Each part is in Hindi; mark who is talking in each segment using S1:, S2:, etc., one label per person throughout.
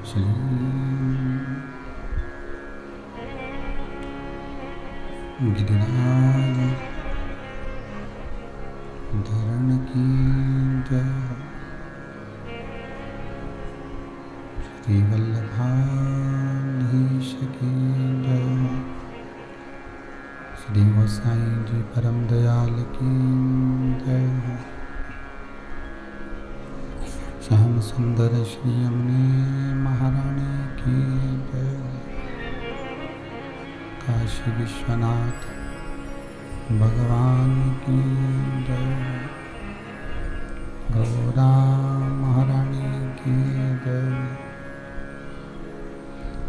S1: श्री गिरिराज धरण की जय। श्री वल्लभाधीश की जय। श्री गोसाई जी परम दयाल की जय। श्याम सुंदर श्री यमुने महारानी की जय। काशी विश्वनाथ भगवान की जय। गौरा महारानी की जय।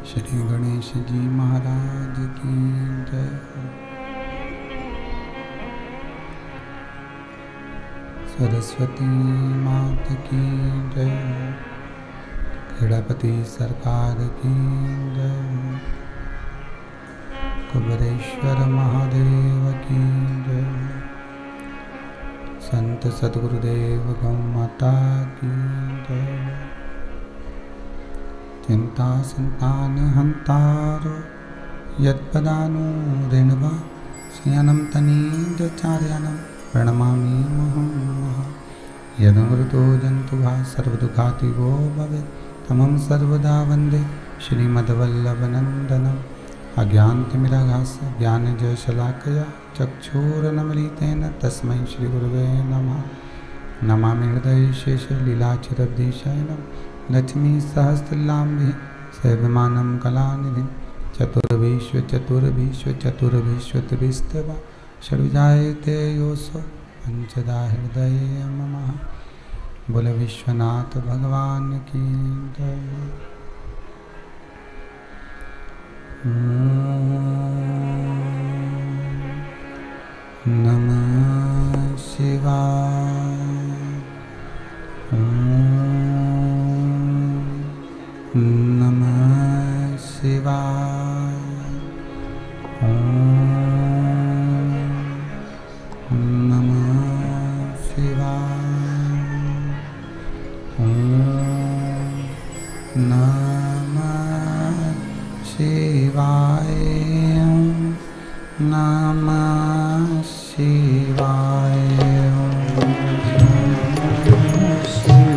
S1: श्री गणेश जी महाराज की जय। सरस्वती मात की जय। खेड़ापति सरकार की जय। कुबरेश्वर महादेव की जय। संत सद्गुरुदेव गौ माता की जय। चिंता संतान हंतारो यत्पदानुरेणवा श्रियानं तनीन्द्रचार्यानं प्रणमामि महं। यदमृतो जन्तुभा सर्वदुःखातिगो भवेत् तमं सर्वदा वन्दे श्रीमद्वल्लभनन्दनम्। अज्ञानतिमिराभास्य ज्ञानजशलाकया चक्षुरुन्मीलितेन तस्मै श्रीगुरवे नमः। नमामि हृदये शेषलीलाचिरब्धिशयनं लक्ष्मीसहस्रलाम्भे सेव्यमानं कलानिधिं। चतुर्विश्वचतुर्विश्वचतुर्विश्वतिभिस्तवा षड्विजायते योऽसौ पञ्चदा हृदये मम। बोल विश्वनाथ भगवान की जय। नमः शिवाय। नमः शिवाय। नमः शिवाय। नमः शिवाय।
S2: Shiva.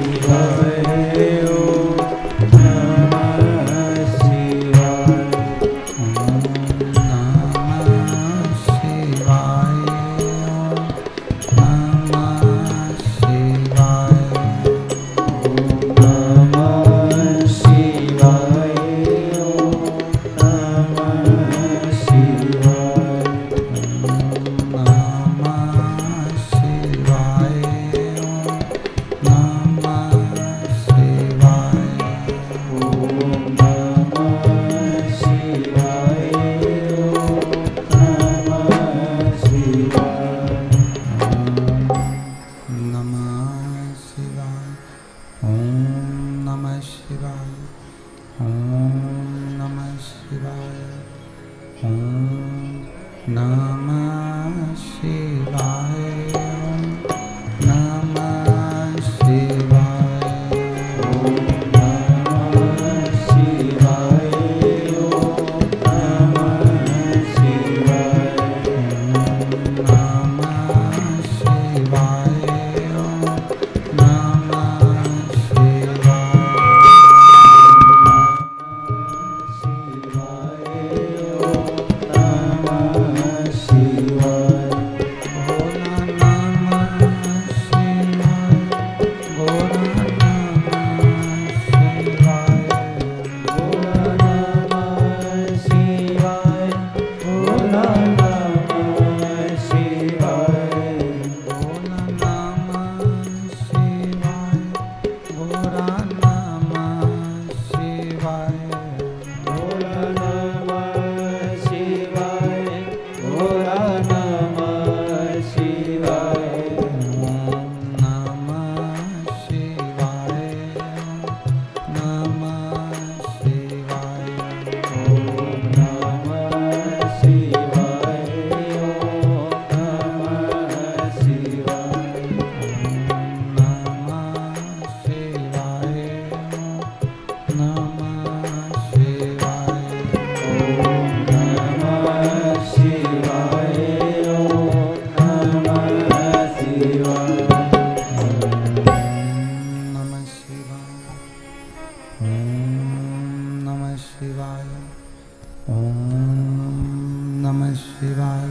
S1: शिवाय।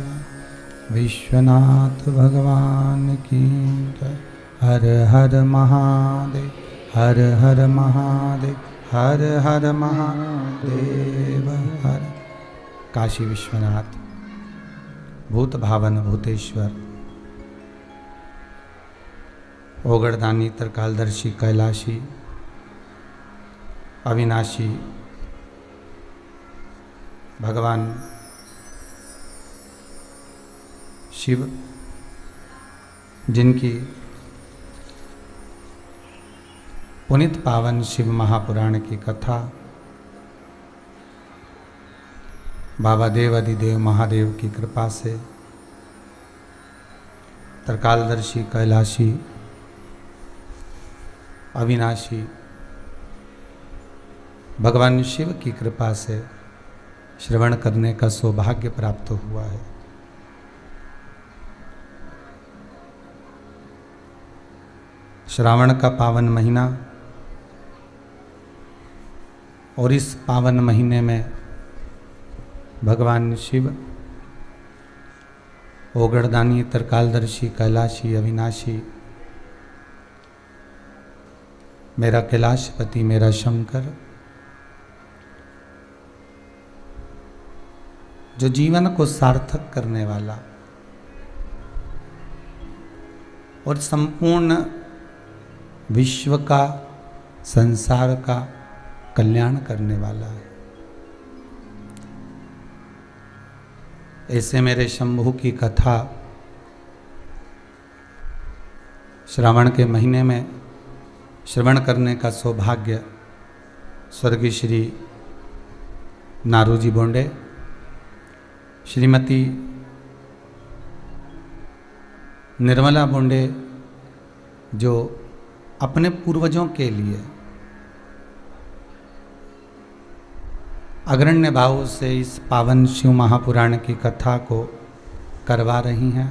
S1: विश्वनाथ भगवान की जय। हर हर महादेव, हर हर महादेव, हर हर महादेव हर। काशी विश्वनाथ, भूत भावन भूतेश्वर, ओगड़दानी त्रिकालदर्शी कैलाशी, अविनाशी भगवान शिव, जिनकी पुनित पावन शिव महापुराण की कथा बाबा देव अधिदेव महादेव की कृपा से त्रिकालदर्शी कैलाशी अविनाशी भगवान शिव की कृपा से श्रवण करने का सौभाग्य प्राप्त हुआ है। श्रावण का पावन महीना, और इस पावन महीने में भगवान शिव ओगड़दानी त्रिकालदर्शी कैलाशी अविनाशी, मेरा कैलाशपति मेरा शंकर, जो जीवन को सार्थक करने वाला और संपूर्ण विश्व का संसार का कल्याण करने वाला है, ऐसे मेरे शंभु की कथा श्रावण के महीने में श्रवण करने का सौभाग्य स्वर्गीय श्री नारूजी बोंडे, श्रीमती निर्मला बोंडे, जो अपने पूर्वजों के लिए अग्रण्य भाव से इस पावन शिव महापुराण की कथा को करवा रही हैं,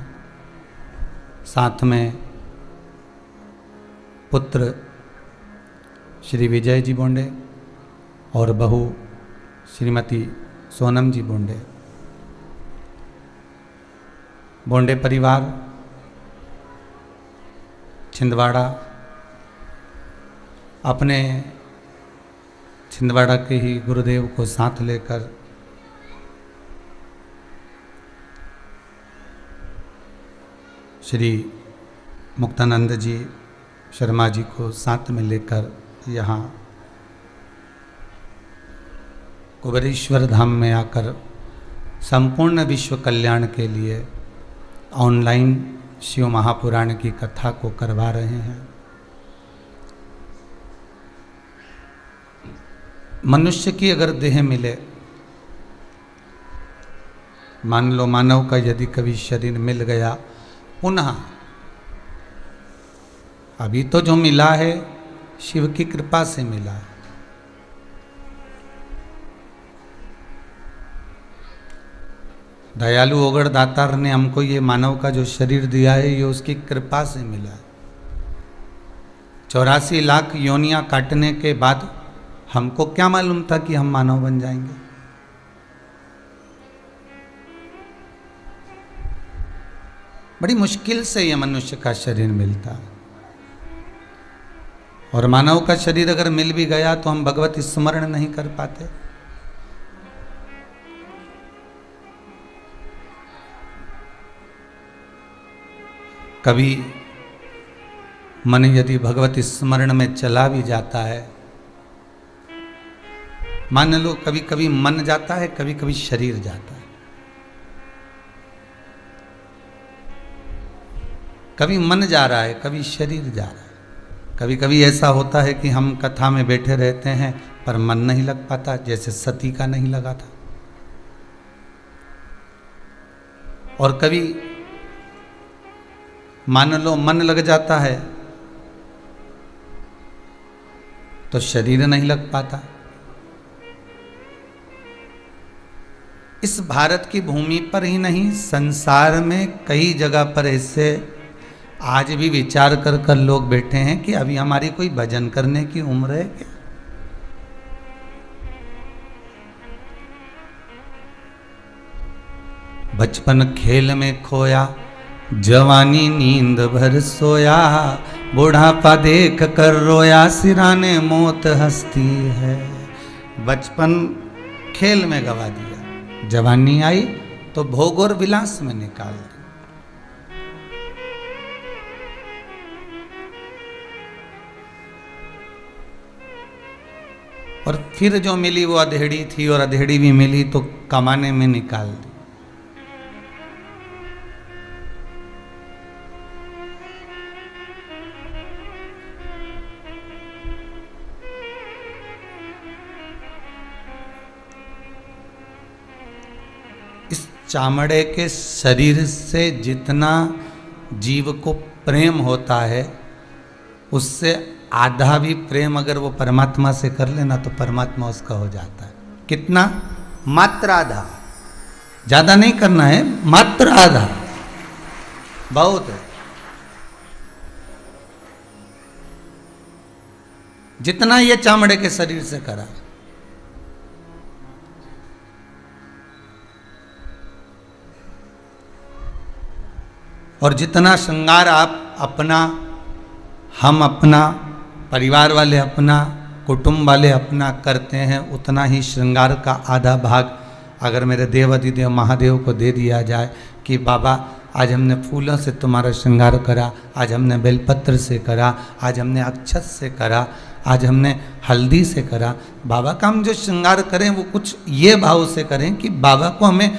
S1: साथ में पुत्र श्री विजय जी बोंडे और बहू श्रीमती सोनम जी बोंडे। बोंडे परिवार छिंदवाड़ा, अपने छिंदवाड़ा के ही गुरुदेव को साथ लेकर श्री मुक्तानंद जी शर्मा जी को साथ में लेकर यहाँ कुबेरेश्वर धाम में आकर संपूर्ण विश्व कल्याण के लिए ऑनलाइन शिव महापुराण की कथा को करवा रहे हैं। मनुष्य की अगर देह मिले, मान लो मानव का यदि कभी शरीर मिल गया पुनः, अभी तो जो मिला है शिव की कृपा से मिला है, दयालु ओगड़ दातार ने हमको ये मानव का जो शरीर दिया है ये उसकी कृपा से मिला है। 84 लाख योनियां काटने के बाद हमको क्या मालूम था कि हम मानव बन जाएंगे। बड़ी मुश्किल से ये मनुष्य का शरीर मिलता है, और मानव का शरीर अगर मिल भी गया तो हम भगवत स्मरण नहीं कर पाते। कभी मन यदि भगवत स्मरण में चला भी जाता है, मान लो कभी कभी मन जाता है, कभी कभी शरीर जाता है, कभी मन जा रहा है, कभी शरीर जा रहा है। कभी कभी ऐसा होता है कि हम कथा में बैठे रहते हैं पर मन नहीं लग पाता, जैसे सती का नहीं लगा था। और कभी मान लो मन लग जाता है तो शरीर नहीं लग पाता। इस भारत की भूमि पर ही नहीं, संसार में कई जगह पर ऐसे आज भी विचार कर कर लोग बैठे हैं कि अभी हमारी कोई भजन करने की उम्र है क्या। बचपन खेल में खोया, जवानी नींद भर सोया, बुढ़ापा देख कर रोया, सिराने मौत हंसती है। बचपन खेल में गवा दिया, जवानी आई तो भोग और विलास में निकाल दी। और फिर जो मिली वो अधेड़ी थी, और अधेड़ी भी मिली तो कमाने में निकाल दी। इस चामड़े के शरीर से जितना जीव को प्रेम होता है, उससे आधा भी प्रेम अगर वो परमात्मा से कर लेना तो परमात्मा उसका हो जाता है। कितना? मात्र आधा। ज्यादा नहीं करना है, मात्र आधा बहुत है। जितना ये चामड़े के शरीर से करा, और जितना श्रृंगार आप अपना, हम अपना, परिवार वाले अपना, कुटुंब वाले अपना करते हैं, उतना ही श्रृंगार का आधा भाग अगर मेरे देव अधिदेव महादेव को दे दिया जाए कि बाबा आज हमने फूलों से तुम्हारा श्रृंगार करा, आज हमने बेलपत्र से करा, आज हमने अक्षत से करा, आज हमने हल्दी से करा। बाबा का हम जो श्रृंगार करें वो कुछ ये भाव से करें कि बाबा को हमें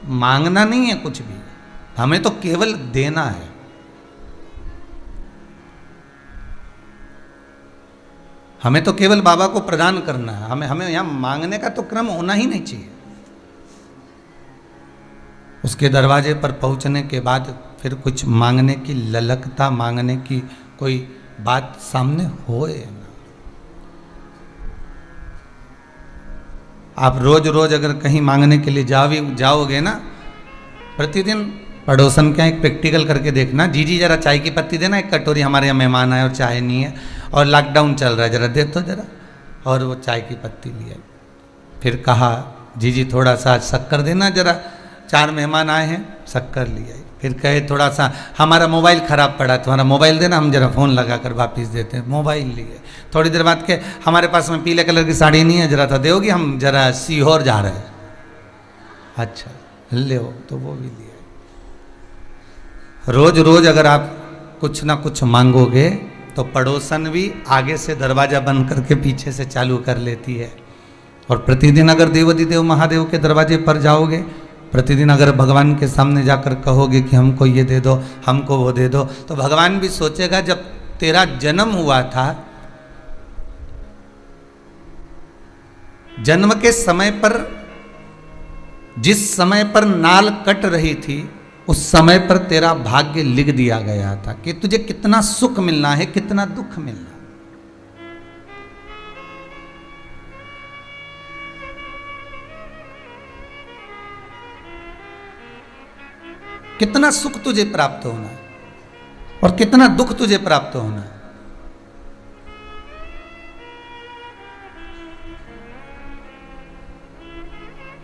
S1: मांगना नहीं है कुछ भी, हमें तो केवल देना है। हमें तो केवल बाबा को प्रदान करना है, हमें यहां मांगने का तो क्रम होना ही नहीं चाहिए। उसके दरवाजे पर पहुंचने के बाद फिर कुछ मांगने की ललकता, मांगने की कोई बात सामने होए ना। आप रोज रोज अगर कहीं मांगने के लिए जाओगे ना, प्रतिदिन पड़ोसन का एक प्रैक्टिकल करके देखना, जी जरा चाय की पत्ती देना, एक कटोरी हमारे यहाँ मेहमान आए और चाय नहीं है और लॉकडाउन चल रहा है, जरा दे तो जरा। और वो चाय की पत्ती लिया, फिर कहा जी थोड़ा सा शक्कर देना जरा, 4 मेहमान आए हैं, शक्कर लिया। फिर कहे थोड़ा सा हमारा मोबाइल ख़राब पड़ा, तुम्हारा मोबाइल देना, हम जरा फ़ोन लगा कर वापस देते हैं, मोबाइल लिए। थोड़ी देर बाद के हमारे पास में पीले कलर की साड़ी नहीं है, जरा था दोगी, हम जरा सीहोर जा रहे हैं। अच्छा ले तो वो भी लिया। रोज रोज अगर आप कुछ ना कुछ मांगोगे तो पड़ोसन भी आगे से दरवाज़ा बंद करके पीछे से चालू कर लेती है। और प्रतिदिन अगर देवाधिदेव महादेव के दरवाजे पर जाओगे, प्रतिदिन अगर भगवान के सामने जाकर कहोगे कि हमको ये दे दो, हमको वो दे दो, तो भगवान भी सोचेगा जब तेरा जन्म हुआ था, जन्म के समय पर जिस समय पर नाल कट रही थी, उस समय पर तेरा भाग्य लिख दिया गया था कि तुझे कितना सुख मिलना है, कितना दुख मिलना। कितना सुख तुझे प्राप्त होना है और कितना दुख तुझे प्राप्त होना है।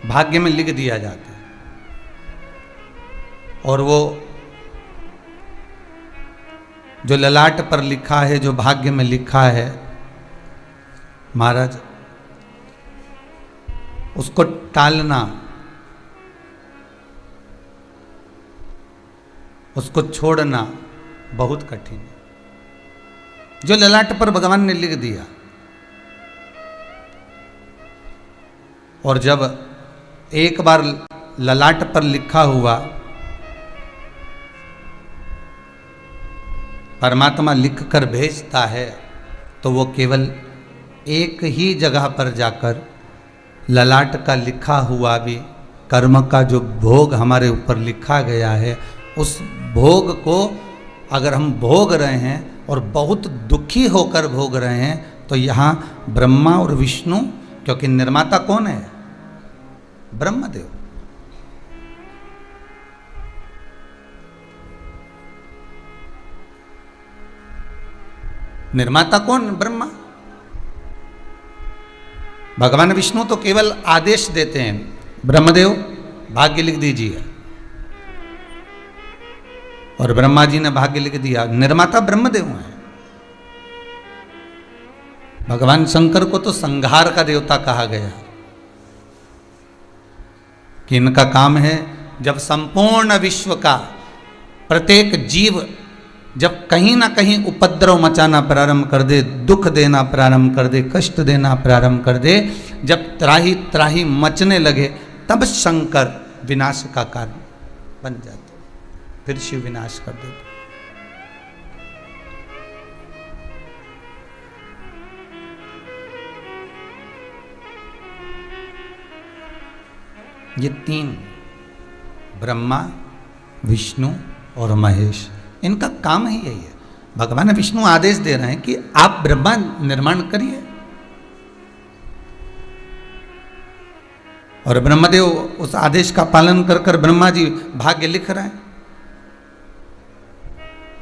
S1: भाग्य में लिख दिया जाता है। और वो जो ललाट पर लिखा है, जो भाग्य में लिखा है महाराज, उसको टालना, उसको छोड़ना बहुत कठिन है। जो ललाट पर भगवान ने लिख दिया, और जब एक बार ललाट पर लिखा हुआ परमात्मा लिख कर भेजता है, तो वो केवल एक ही जगह पर जाकर ललाट का लिखा हुआ भी कर्म का जो भोग हमारे ऊपर लिखा गया है, उस भोग को अगर हम भोग रहे हैं और बहुत दुखी होकर भोग रहे हैं, तो यहाँ ब्रह्मा और विष्णु, क्योंकि निर्माता कौन है? ब्रह्मदेव। निर्माता कौन? ब्रह्मा। भगवान विष्णु तो केवल आदेश देते हैं, ब्रह्मदेव भाग्य लिख दीजिए, और ब्रह्मा जी ने भाग्य लिख दिया। निर्माता ब्रह्मदेव हैं। भगवान शंकर को तो संहार का देवता कहा गया कि इनका काम है जब संपूर्ण विश्व का प्रत्येक जीव जब कहीं ना कहीं उपद्रव मचाना प्रारंभ कर दे, दुख देना प्रारंभ कर दे, कष्ट देना प्रारंभ कर दे, जब त्राही त्राही मचने लगे, तब शंकर विनाश का कारण बन जाते, फिर शिव विनाश कर देते। ये तीन, ब्रह्मा, विष्णु और महेश, इनका काम ही यही है। भगवान विष्णु आदेश दे रहे हैं कि आप ब्रह्मा निर्माण करिए, और ब्रह्मदेव उस आदेश का पालन कर कर ब्रह्मा जी भाग्य लिख रहे हैं।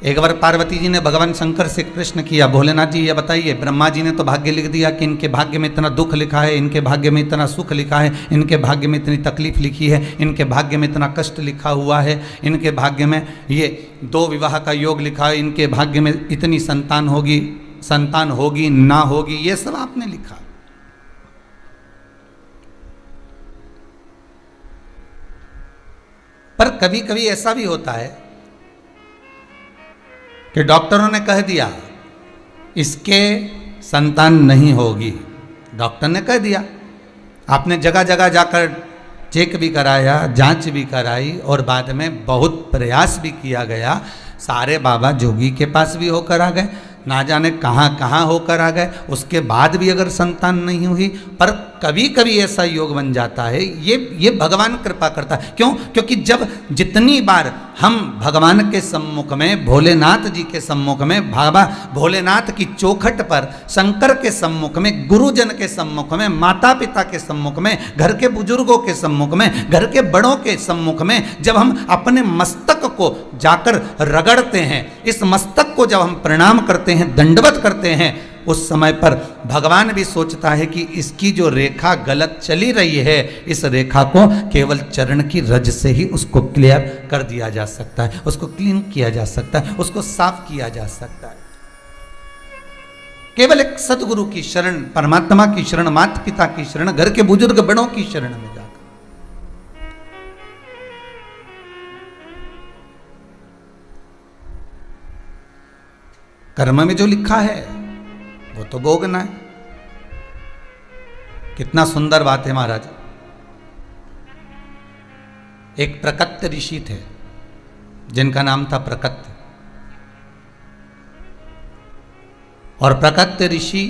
S1: एक बार पार्वती जी ने भगवान शंकर से प्रश्न किया, भोलेनाथ जी ये बताइए, ब्रह्मा जी ने तो भाग्य लिख दिया कि इनके भाग्य में इतना दुख लिखा है, इनके भाग्य में इतना सुख लिखा है, इनके भाग्य में इतनी तकलीफ लिखी है, इनके भाग्य में इतना कष्ट लिखा हुआ है, इनके भाग्य में ये 2 विवाह का योग लिखा है, इनके भाग्य में इतनी संतान होगी ना होगी, ये सब आपने लिखा। पर कभी कभी ऐसा भी होता है कि डॉक्टरों ने कह दिया इसके संतान नहीं होगी, डॉक्टर ने कह दिया, आपने जगह जगह जाकर चेक भी कराया, जांच भी कराई, और बाद में बहुत प्रयास भी किया गया, सारे बाबा जोगी के पास भी होकर आ गए, ना जाने कहाँ कहाँ होकर आ गए, उसके बाद भी अगर संतान नहीं हुई। पर कभी कभी ऐसा योग बन जाता है, ये भगवान कृपा करता है। क्यों? क्योंकि जब जितनी बार हम भगवान के सम्मुख में, भोलेनाथ जी के सम्मुख में, बाबा भोलेनाथ की चौखट पर, शंकर के सम्मुख में, गुरुजन के सम्मुख में, माता पिता के सम्मुख में, घर के बुजुर्गों के सम्मुख में, घर के बड़ों के सम्मुख में, जब हम अपने मस्तक को जाकर रगड़ते हैं, इस मस्तक को जब हम प्रणाम करते हैं, दंडवत करते हैं, उस समय पर भगवान भी सोचता है कि इसकी जो रेखा गलत चली रही है, इस रेखा को केवल चरण की रज से ही उसको क्लियर कर दिया जा सकता है, उसको क्लीन किया जा सकता है, उसको साफ किया जा सकता है। केवल एक सदगुरु की शरण, परमात्मा की शरण, माता पिता की शरण, घर के बुजुर्ग बड़ों की शरण में जाकर। कर्म में जो लिखा है वो तो भोगना है। कितना सुंदर बात है महाराज। एक प्रकत्य ऋषि थे जिनका नाम था प्रकत्य, और प्रकत्य ऋषि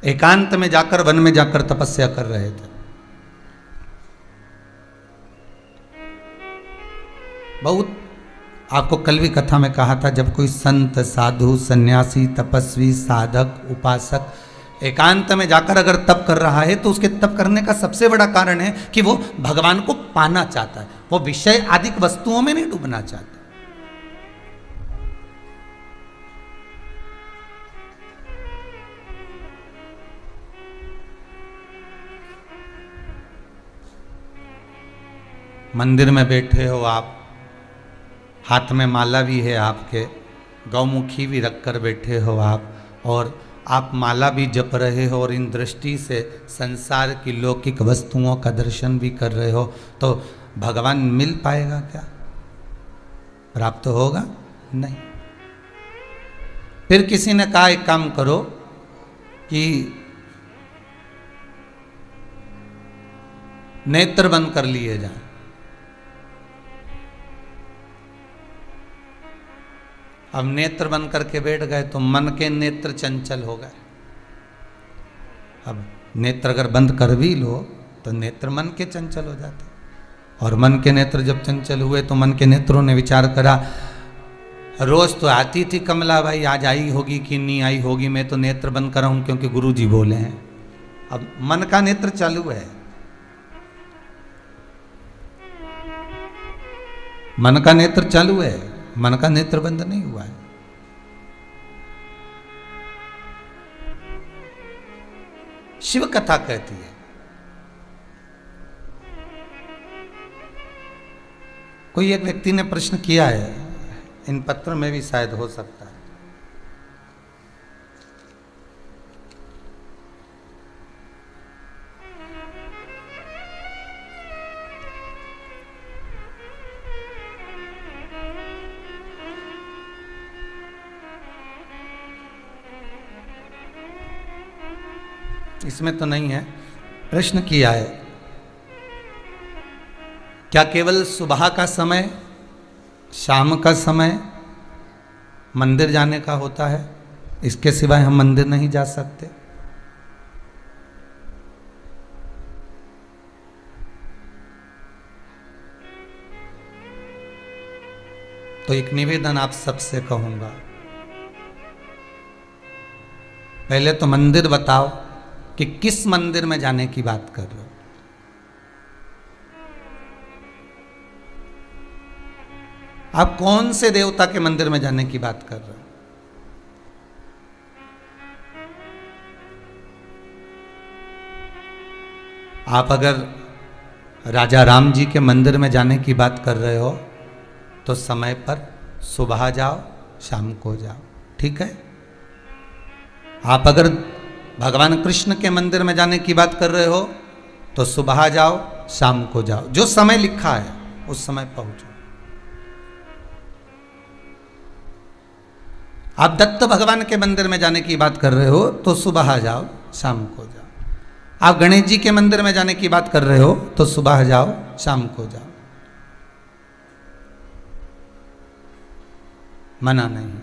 S1: एकांत में जाकर, वन में जाकर तपस्या कर रहे थे। बहुत आपको कल भी कथा में कहा था, जब कोई संत, साधु, सन्यासी, तपस्वी, साधक, उपासक एकांत में जाकर अगर तप कर रहा है, तो उसके तप करने का सबसे बड़ा कारण है कि वो भगवान को पाना चाहता है, वो विषय आदि वस्तुओं में नहीं डूबना चाहता। मंदिर में बैठे हो आप, हाथ में माला भी है आपके, गौमुखी भी रखकर बैठे हो आप, और आप माला भी जप रहे हो, और इन दृष्टि से संसार की लौकिक वस्तुओं का दर्शन भी कर रहे हो, तो भगवान मिल पाएगा क्या? प्राप्त होगा नहीं। फिर किसी ने कहा एक काम करो कि नेत्र बंद कर लिए जाए। अब नेत्र बंद करके बैठ गए तो मन के नेत्र चंचल हो गए। अब नेत्र अगर बंद कर भी लो तो नेत्र मन के चंचल हो जाते, और मन के नेत्र जब चंचल हुए तो मन के नेत्रों ने विचार करा, रोज तो आती थी कमला भाई, आज आई होगी कि नहीं आई होगी, मैं तो नेत्र बंद कर रहा हूं क्योंकि गुरुजी बोले हैं। अब मन का नेत्र चालू है, मन का नेत्र चालू है, मन का नेत्र बंद नहीं हुआ है। शिव कथा कहती है, कोई एक व्यक्ति ने प्रश्न किया है, इन पत्र में भी शायद हो सकता है। इसमें तो नहीं है। प्रश्न किया है, क्या केवल सुबह का समय, शाम का समय मंदिर जाने का होता है? इसके सिवाय हम मंदिर नहीं जा सकते? तो एक निवेदन आप सबसे कहूंगा, पहले तो मंदिर बताओ कि किस मंदिर में जाने की बात कर रहे हो। आप कौन से देवता के मंदिर में जाने की बात कर रहे हो? आप अगर राजा राम जी के मंदिर में जाने की बात कर रहे हो तो समय पर सुबह जाओ, शाम को जाओ, ठीक है। आप अगर भगवान कृष्ण के मंदिर में जाने की बात कर रहे हो तो सुबह जाओ, शाम को जाओ, जो समय लिखा है उस समय पहुंचो। आप दत्त भगवान के मंदिर में जाने की बात कर रहे हो तो सुबह जाओ, शाम को जाओ। आप गणेश जी के मंदिर में जाने की बात कर रहे हो तो सुबह जाओ, शाम को जाओ, मना नहीं।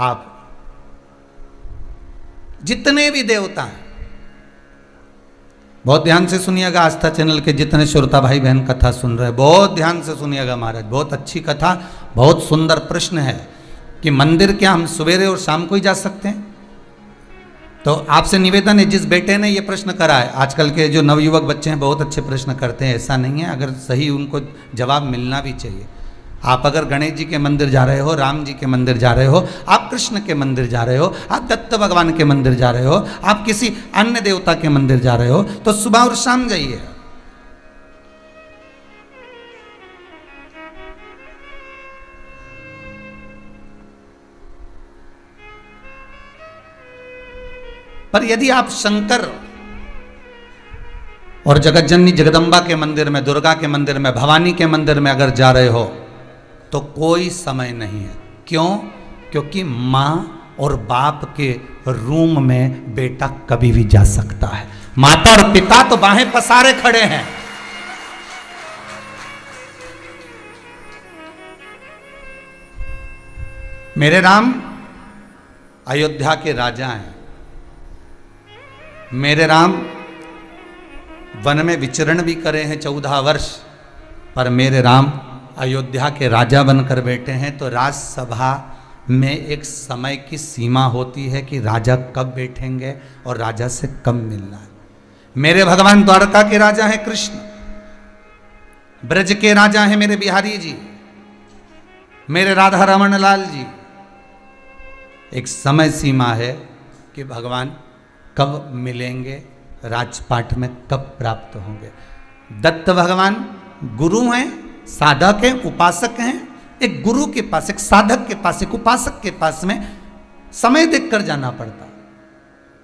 S1: आप जितने भी देवता हैं, बहुत ध्यान से सुनिएगा, आस्था चैनल के जितने श्रोता भाई बहन कथा सुन रहे हैं, बहुत ध्यान से सुनिएगा महाराज, बहुत अच्छी कथा, बहुत सुंदर प्रश्न है कि मंदिर क्या हम सवेरे और शाम को ही जा सकते हैं? तो आपसे निवेदन है, जिस बेटे ने ये प्रश्न करा है, आजकल के जो नवयुवक बच्चे हैं बहुत अच्छे प्रश्न करते हैं, ऐसा नहीं है, अगर सही उनको जवाब मिलना भी चाहिए। आप अगर गणेश जी के मंदिर जा रहे हो, राम जी के मंदिर जा रहे हो, आप कृष्ण के मंदिर जा रहे हो, आप दत्त भगवान के मंदिर जा रहे हो, आप किसी अन्य देवता के मंदिर जा रहे हो तो सुबह और शाम जाइए। पर यदि आप शंकर और जगतजननी जगदम्बा के मंदिर में, दुर्गा के मंदिर में, भवानी के मंदिर में अगर जा रहे हो तो कोई समय नहीं है। क्यों? क्योंकि मां और बाप के रूम में बेटा कभी भी जा सकता है। माता और पिता तो बाहें पसारे खड़े हैं। मेरे राम अयोध्या के राजा हैं। मेरे राम वन में विचरण भी करे हैं 14 वर्ष, पर मेरे राम अयोध्या के राजा बनकर बैठे हैं। तो राजसभा में एक समय की सीमा होती है कि राजा कब बैठेंगे और राजा से कब मिलना है। मेरे भगवान द्वारका के राजा हैं कृष्ण, ब्रज के राजा हैं मेरे बिहारी जी, मेरे राधा रमन लाल जी। एक समय सीमा है कि भगवान कब मिलेंगे, राजपाट में कब प्राप्त होंगे। दत्त भगवान गुरु हैं, साधक हैं, उपासक हैं। एक गुरु के पास, एक साधक के पास, एक उपासक के पास में समय देखकर जाना पड़ता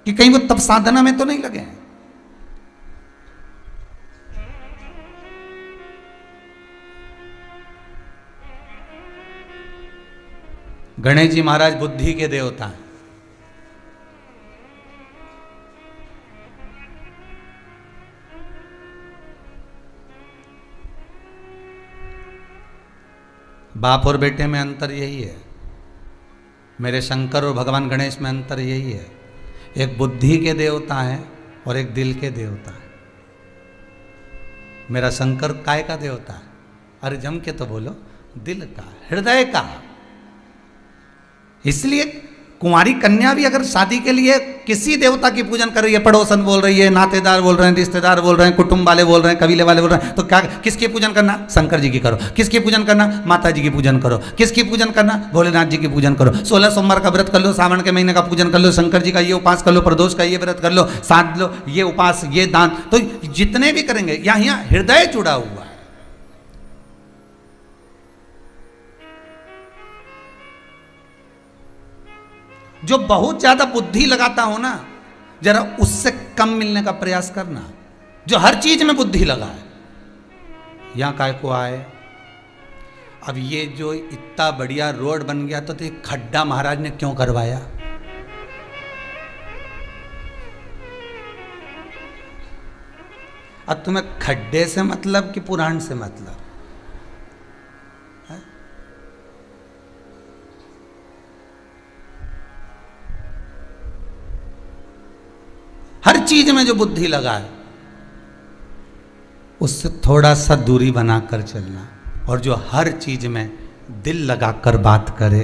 S1: कि कहीं वो तब साधना में तो नहीं लगे हैं। गणेश जी महाराज बुद्धि के देवता हैं। बाप और बेटे में अंतर यही है। मेरे शंकर और भगवान गणेश में अंतर यही है, एक बुद्धि के देवता हैं और एक दिल के देवता हैं। मेरा शंकर काय का देवता है? अरे जम के तो बोलो, दिल का, हृदय का। इसलिए कुंवारी कन्या भी अगर शादी के लिए किसी देवता की पूजन कर रही है, पड़ोसन बोल रही है, नातेदार बोल रहे हैं, रिश्तेदार बोल रहे हैं, कुटुंब वाले बोल रहे हैं, कबीले वाले बोल रहे हैं, तो क्या किसकी पूजन करना? शंकर जी की करो। किसकी पूजन करना? माता जी की पूजन करो। किसकी पूजन करना? भोलेनाथ जी की पूजन करो। 16 सोमवार का व्रत कर लो, सावन के महीने का पूजन कर लो, शंकर जी का ये उपास कर लो, प्रदोष का ये व्रत कर लो, साध लो, ये उपास, ये दान, तो जितने भी करेंगे यहाँ हृदय जुड़ा हुआ है। जो बहुत ज्यादा बुद्धि लगाता हो ना, जरा उससे कम मिलने का प्रयास करना। जो हर चीज में बुद्धि लगाए, यहां काय को आए। अब ये जो इतना बढ़िया रोड बन गया तो ये खड्डा महाराज ने क्यों करवाया? अब तुम्हें खड्डे से मतलब कि पुराण से मतलब है? हर चीज में जो बुद्धि लगाए उससे थोड़ा सा दूरी बनाकर चलना। और जो हर चीज में दिल लगाकर बात करे,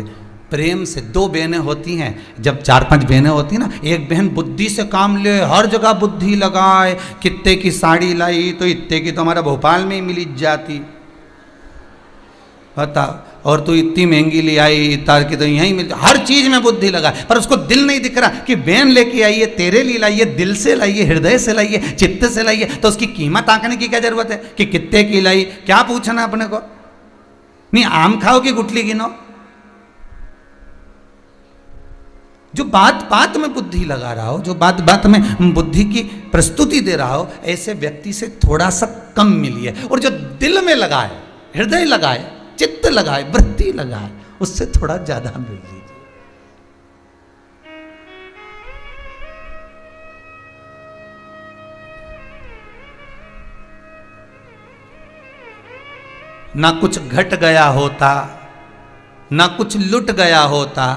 S1: प्रेम से। दो बहनें होती हैं, जब 4-5 बहनें होती हैं ना, एक बहन बुद्धि से काम ले, हर जगह बुद्धि लगाए, कितने की साड़ी लाई तो इतने की तो हमारा भोपाल में ही मिल जाती, बता, और तू इतनी महंगी ले आई तार की तो यहीं मिल। हर चीज में बुद्धि लगाए, पर उसको दिल नहीं दिख रहा कि बहन लेके आई है, तेरे लिए लाई है, दिल से लाई है, हृदय से लाई है, चित्त से लाई है, तो उसकी कीमत आंकने की क्या जरूरत है कि कितने की लाई? क्या पूछना अपने को? नहीं आम खाओ कि गुठली गिनो? जो बात बात में बुद्धि लगा रहा हो, जो बात बात में बुद्धि की प्रस्तुति दे रहा हो, ऐसे व्यक्ति से थोड़ा सा कम मिलिए। और जो दिल में लगाए, हृदय लगाए, चित्त लगाए, वृत्ति लगाए, उससे थोड़ा ज्यादा मिल लीजिए। ना कुछ घट गया होता, ना कुछ लुट गया होता,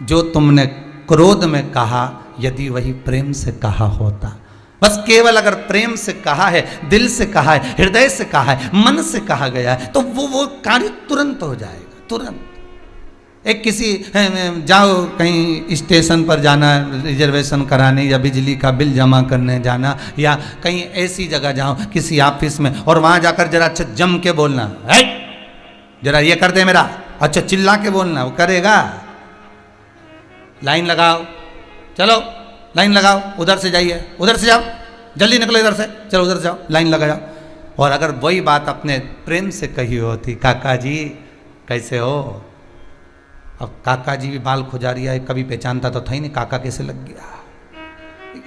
S1: जो तुमने क्रोध में कहा, यदि वही प्रेम से कहा होता। बस केवल अगर प्रेम से कहा है, दिल से कहा है, हृदय से कहा है, मन से कहा गया है, तो वो कार्य तुरंत हो जाएगा, तुरंत। एक किसी जाओ कहीं स्टेशन पर जाना, रिजर्वेशन कराने, या बिजली का बिल जमा करने जाना, या कहीं ऐसी जगह जाओ किसी ऑफिस में, और वहां जाकर जरा अच्छा जम के बोलना, है जरा ये कर दे मेरा, अच्छा चिल्ला के बोलना, वो करेगा? लाइन लगाओ, चलो लाइन लगाओ, उधर से जाइए, उधर से जाओ, जल्दी निकलो इधर से, चलो उधर से जाओ, लाइन लगा जाओ। और अगर वही बात अपने प्रेम से कही होती, काका जी कैसे हो? अब काका जी भी बाल खुजारिया है, कभी पहचानता तो था ही नहीं, काका कैसे लग गया?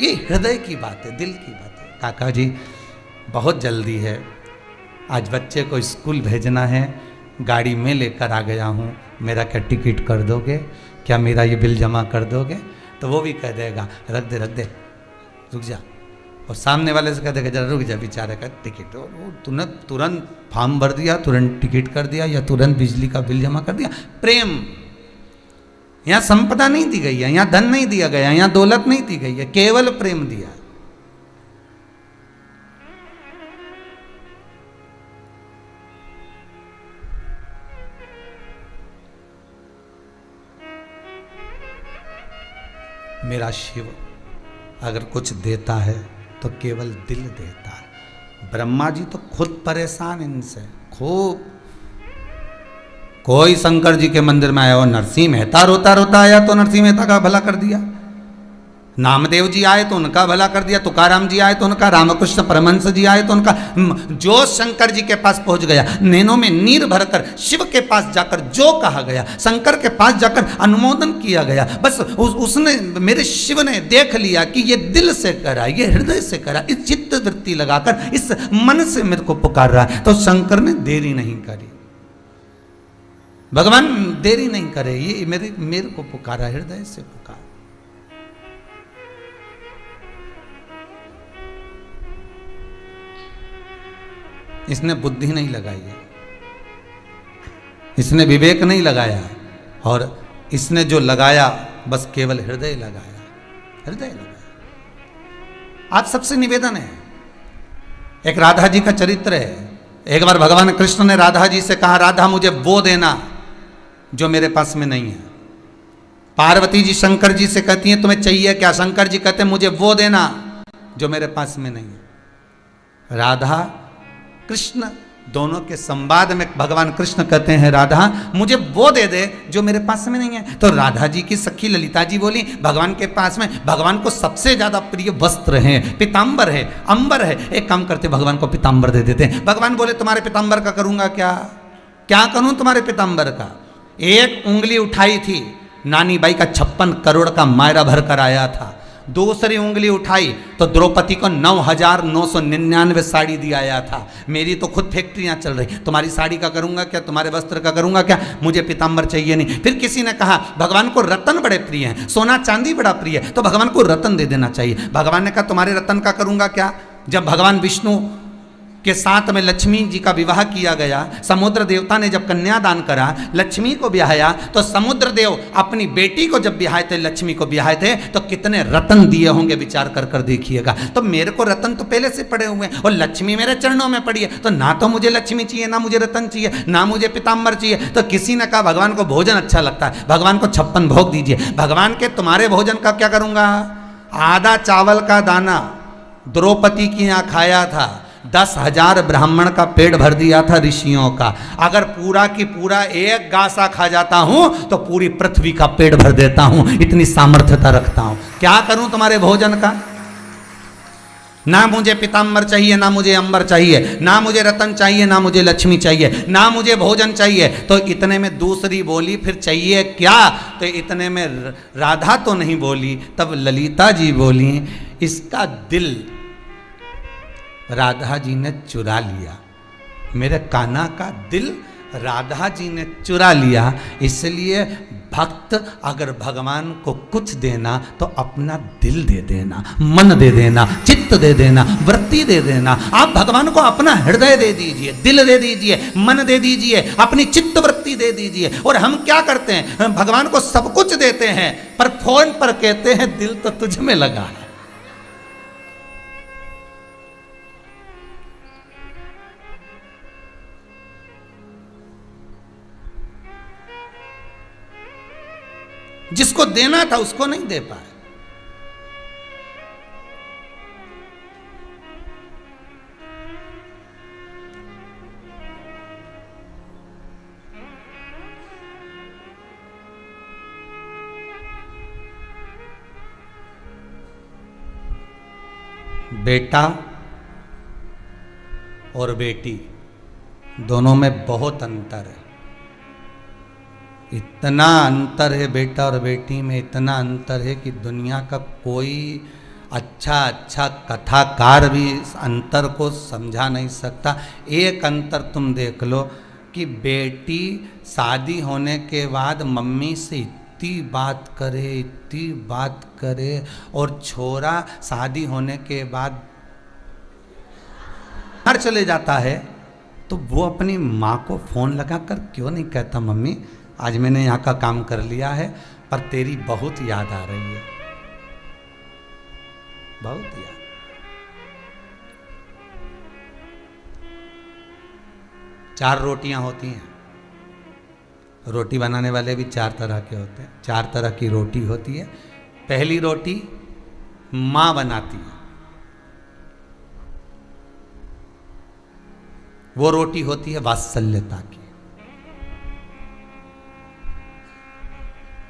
S1: ये हृदय की बात है, दिल की बात है। काका जी बहुत जल्दी है, आज बच्चे को स्कूल भेजना है, गाड़ी में लेकर आ गया हूँ, मेरा क्या टिकट कर दोगे? क्या मेरा ये बिल जमा कर दोगे? तो वो भी कह देगा रख दे रुक जा, और सामने वाले से कह देगा जरा रुक जा बेचारे का टिकट। वो तूने तुरंत फॉर्म भर दिया, तुरंत टिकट कर दिया, या तुरंत बिजली का बिल जमा कर दिया। प्रेम, यहाँ संपदा नहीं दी गई है, यहाँ धन नहीं दिया गया, यहाँ दौलत नहीं दी गई है, केवल प्रेम दिया। मेरा शिव अगर कुछ देता है तो केवल दिल देता है। ब्रह्मा जी तो खुद परेशान इनसे खूब। कोई शंकर जी के मंदिर में आया हो, नरसिंह मेहता रोता रोता आया तो नरसिंह मेहता का भला कर दिया, नामदेव जी आए तो उनका भला कर दिया, तुकाराम जी आए तो उनका, रामकृष्ण परमहंस जी आए तो उनका। जो शंकर जी के पास पहुंच गया, नैनों में नीर भरकर शिव के पास जाकर जो कहा गया, शंकर के पास जाकर अनुमोदन किया गया, बस उसने, मेरे शिव ने देख लिया कि ये दिल से करा, ये हृदय से करा, इस चित्त वृत्ति लगाकर इस मन से मेरे को पुकार रहा है, तो शंकर ने देरी नहीं करी। भगवान देरी नहीं करे, ये मेरे को पुकारा, हृदय से पुकारा। इसने बुद्धि नहीं लगाई है, इसने विवेक नहीं लगाया, और इसने जो लगाया बस केवल हृदय लगाया, हृदय लगाया। आज सबसे निवेदन है, एक राधा जी का चरित्र है। एक बार भगवान कृष्ण ने राधा जी से कहा, राधा मुझे वो देना जो मेरे पास में नहीं है। पार्वती जी शंकर जी से कहती हैं तुम्हें चाहिए क्या? शंकर जी कहते हैं मुझे वो देना जो मेरे पास में नहीं है। राधा कृष्ण दोनों के संवाद में भगवान कृष्ण कहते हैं, राधा मुझे वो दे दे जो मेरे पास में नहीं है। तो राधा जी की सखी ललिता जी बोली, भगवान के पास में, भगवान को सबसे ज्यादा प्रिय वस्त्र है, पीताम्बर है, अंबर है, एक काम करते भगवान को पीताम्बर दे देते हैं। भगवान बोले तुम्हारे पीताम्बर का करूंगा क्या? क्या करूं तुम्हारे पीताम्बर का? एक उंगली उठाई थी, नानी बाई का 56 करोड़ का मायरा भर कर आया था। दूसरी उंगली उठाई तो द्रौपदी को 9,999 साड़ी दिया आया था। मेरी तो खुद फैक्ट्रियां चल रही, तुम्हारी साड़ी का करूंगा क्या, तुम्हारे वस्त्र का करूंगा क्या, मुझे पीताम्बर चाहिए नहीं। फिर किसी ने कहा भगवान को रतन बड़े प्रिय हैं, सोना चांदी बड़ा प्रिय है, तो भगवान को रतन दे देना चाहिए। भगवान ने कहा तुम्हारे रतन का करूंगा क्या। जब भगवान विष्णु के साथ में लक्ष्मी जी का विवाह किया गया, समुद्र देवता ने जब कन्यादान करा, लक्ष्मी को ब्याहया, तो समुद्र देव अपनी बेटी को जब ब्याहे थे, लक्ष्मी को ब्याहे थे, तो कितने रतन दिए होंगे विचार कर कर देखिएगा। तो मेरे को रतन तो पहले से पड़े हुए हैं और लक्ष्मी मेरे चरणों में पड़ी है, तो ना तो मुझे लक्ष्मी चाहिए, ना मुझे रतन चाहिए, ना मुझे पीताम्बर चाहिए। तो किसी ने कहा भगवान को भोजन अच्छा लगता है, भगवान को 56 भोग दीजिए। भगवान के तुम्हारे भोजन का क्या करूंगा। आधा चावल का दाना द्रौपदी की यहाँ खाया था, 10,000 ब्राह्मण का पेट भर दिया था ऋषियों का। अगर पूरा की पूरा एक गासा खा जाता हूं तो पूरी पृथ्वी का पेट भर देता हूं, इतनी सामर्थ्यता रखता हूं। क्या करूं तुम्हारे भोजन का। ना मुझे पीताम्बर चाहिए, ना मुझे अंबर चाहिए, ना मुझे रतन चाहिए, ना मुझे लक्ष्मी चाहिए, ना मुझे भोजन चाहिए। तो इतने में दूसरी बोली फिर चाहिए क्या। तो इतने में राधा तो नहीं बोली, तब ललिता जी बोली इसका दिल राधा जी ने चुरा लिया, मेरे कान्हा का दिल राधा जी ने चुरा लिया। इसलिए भक्त अगर भगवान को कुछ देना तो अपना दिल दे देना, मन दे देना, चित्त दे देना, वृत्ति दे देना। आप भगवान को अपना हृदय दे दीजिए, दिल दे दीजिए, मन दे दीजिए, अपनी चित्त वृत्ति दे दीजिए। और हम क्या करते हैं, भगवान को सब कुछ देते हैं पर फोन पर कहते हैं दिल तो तुझ में लगा है। जिसको देना था उसको नहीं दे पाए। बेटा और बेटी दोनों में बहुत अंतर है। इतना अंतर है बेटा और बेटी में, इतना अंतर है कि दुनिया का कोई अच्छा कथाकार भी इस अंतर को समझा नहीं सकता। एक अंतर तुम देख लो कि बेटी शादी होने के बाद मम्मी से इतनी बात करे और छोरा शादी होने के बाद घर चले जाता है, तो वो अपनी माँ को फोन लगाकर क्यों नहीं कहता मम्मी आज मैंने यहाँ का काम कर लिया है पर तेरी बहुत याद आ रही है, बहुत याद। चार रोटियां होती हैं, रोटी बनाने वाले भी 4 तरह के होते हैं। 4 तरह की रोटी होती है। पहली रोटी माँ बनाती है, वो रोटी होती है वात्सल्यता की।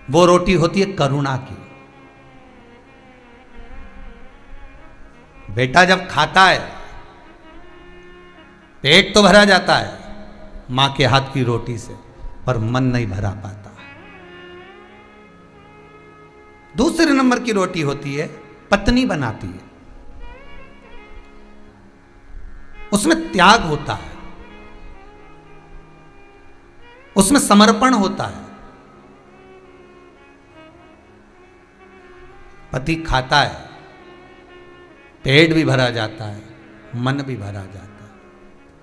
S1: वो रोटी होती है करुणा की। बेटा जब खाता है पेट तो भरा जाता है मां के हाथ की रोटी से, पर मन नहीं भरा पाता। दूसरे नंबर की रोटी होती है पत्नी बनाती है, उसमें त्याग होता है, उसमें समर्पण होता है। पति खाता है, पेट भी भरा जाता है, मन भी भरा जाता है।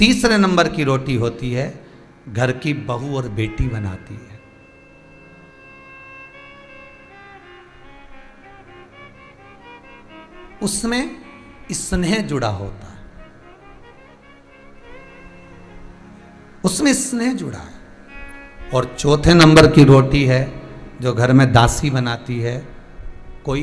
S1: तीसरे नंबर की रोटी होती है घर की बहू और बेटी बनाती है। उसमें स्नेह जुड़ा होता है, उसमें स्नेह जुड़ा है। और चौथे नंबर की रोटी है जो घर में दासी बनाती है, कोई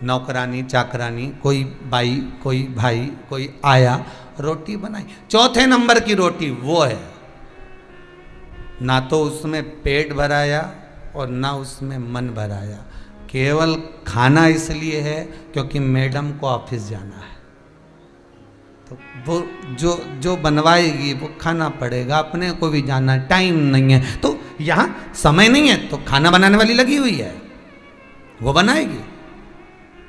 S1: नौकरानी चाकरानी, कोई बाई, कोई भाई, कोई आया, रोटी बनाई। चौथे नंबर की रोटी वो है ना तो उसमें पेट भराया और ना उसमें मन भराया, केवल खाना इसलिए है क्योंकि मैडम को ऑफिस जाना है। तो वो जो जो बनवाएगी वो खाना पड़ेगा, अपने को भी जाना, टाइम नहीं है, तो यहाँ समय नहीं है तो खाना बनाने वाली लगी हुई है, वो बनाएगी।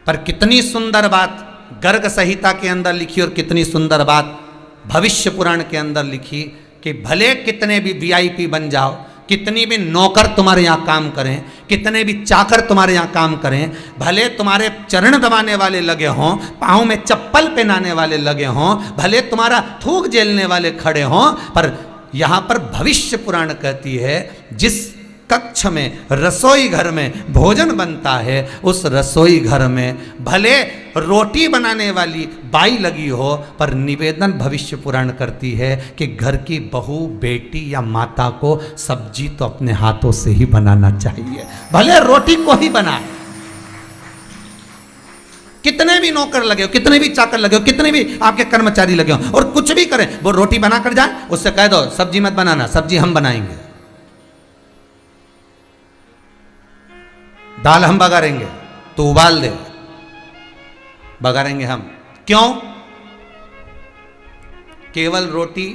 S1: पर कितनी सुंदर बात गर्ग संहिता के अंदर लिखी और कितनी सुंदर बात भविष्य पुराण के अंदर लिखी कि भले कितने भी वीआईपी बन जाओ, कितनी भी नौकर तुम्हारे यहाँ काम करें, कितने भी चाकर तुम्हारे यहाँ काम करें, भले तुम्हारे चरण दबाने वाले लगे हों, पाँव में चप्पल पहनाने वाले लगे हों, भले तुम्हारा थूक झेलने वाले खड़े हों, पर यहाँ पर भविष्य पुराण कहती है जिस कक्ष में रसोई घर में भोजन बनता है उस रसोई घर में भले रोटी बनाने वाली बाई लगी हो, पर निवेदन भविष्य पुराण करती है कि घर की बहू, बेटी या माता को सब्जी तो अपने हाथों से ही बनाना चाहिए, भले रोटी को ही बनाए। कितने भी नौकर लगे हो, कितने भी चाकर लगे हो, कितने भी आपके कर्मचारी लगे हो और कुछ भी करें, वो रोटी बना कर जाए, उससे कह दो सब्जी मत बनाना, सब्जी हम बनाएंगे, दाल हम बघारेंगे, तो उबाल दे, बघारेंगे हम। क्यों? केवल रोटी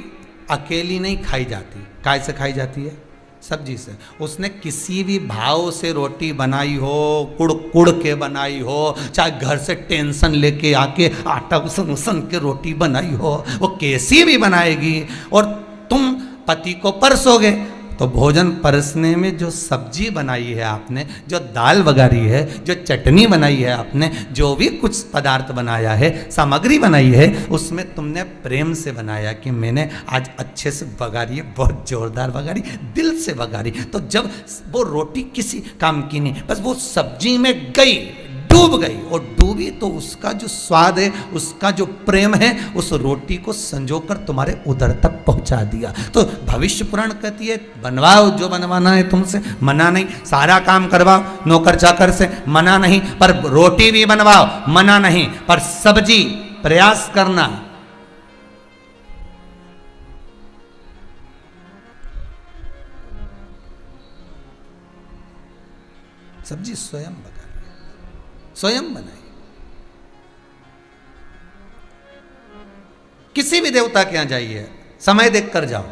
S1: अकेली नहीं खाई जाती, काय से खाई जाती है? सब्जी से। उसने किसी भी भाव से रोटी बनाई हो, कुड़ कुड़ के बनाई हो, चाहे घर से टेंशन लेके आके आटा उसन उसन के रोटी बनाई हो, वो कैसी भी बनाएगी। और तुम पति को परसोगे तो भोजन परसने में जो सब्जी बनाई है आपने, जो दाल बघारी है, जो चटनी बनाई है आपने, जो भी कुछ पदार्थ बनाया है, सामग्री बनाई है, उसमें तुमने प्रेम से बनाया कि मैंने आज अच्छे से बघारी है, बहुत जोरदार बघारी, दिल से बघारी। तो जब वो रोटी किसी काम की नहीं, बस वो सब्जी में गई, डूब गई, और डूबी तो उसका जो स्वाद है, उसका जो प्रेम है, उस रोटी को संजोकर तुम्हारे उदर तक पहुंचा दिया। तो भविष्य पुराण कहती है बनवाओ जो बनवाना है तुमसे, मना नहीं, सारा काम करवाओ नौकर चाकर से, मना नहीं, पर रोटी भी बनवाओ, मना नहीं, पर सब्जी प्रयास करना। सब्जी स्वयं स्वयं बनाई। किसी भी देवता के यहां जाइए, समय देखकर जाओ,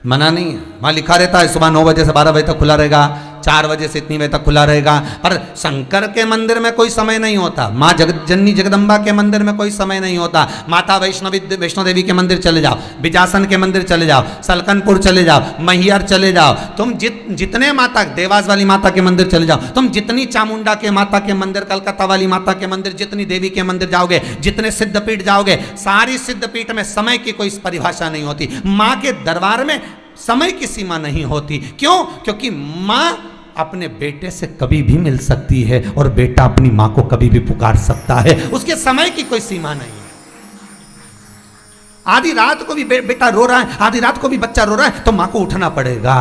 S1: मना नहीं है। वहां लिखा रहता है सुबह 9 बजे से 12 बजे तक खुला रहेगा, 4 बजे से इतनी बजे तक खुला रहेगा। पर शंकर के मंदिर में कोई समय नहीं होता, माँ जननी जगदम्बा के मंदिर में कोई समय नहीं होता, माता वैष्णो देवी के मंदिर चले जाओ, बिजासन के मंदिर चले जाओ, सलकनपुर चले जाओ, मैहर चले जाओ, तुम जितने माता, देवास वाली माता के मंदिर चले जाओ, तुम जितनी चामुंडा के माता के मंदिर, कलकत्ता वाली माता के मंदिर, जितनी देवी के मंदिर जाओगे, जितने सिद्धपीठ जाओगे, सारी सिद्धपीठ में समय की कोई परिभाषा नहीं होती। माँ के दरबार में समय की सीमा नहीं होती। क्यों? क्योंकि माँ अपने बेटे से कभी भी मिल सकती है और बेटा अपनी मां को कभी भी पुकार सकता है, उसके समय की कोई सीमा नहीं है। आधी रात को भी बेटा रो रहा है, आधी रात को भी बच्चा रो रहा है, तो मां को उठना पड़ेगा,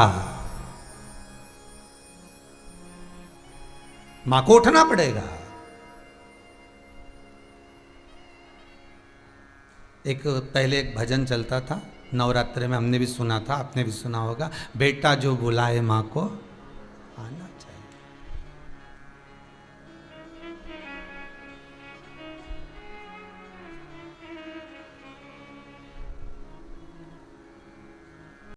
S1: मां को उठना पड़ेगा। पहले एक भजन चलता था नवरात्रि में, हमने भी सुना था, आपने भी सुना होगा, बेटा जो बुलाए मां को आना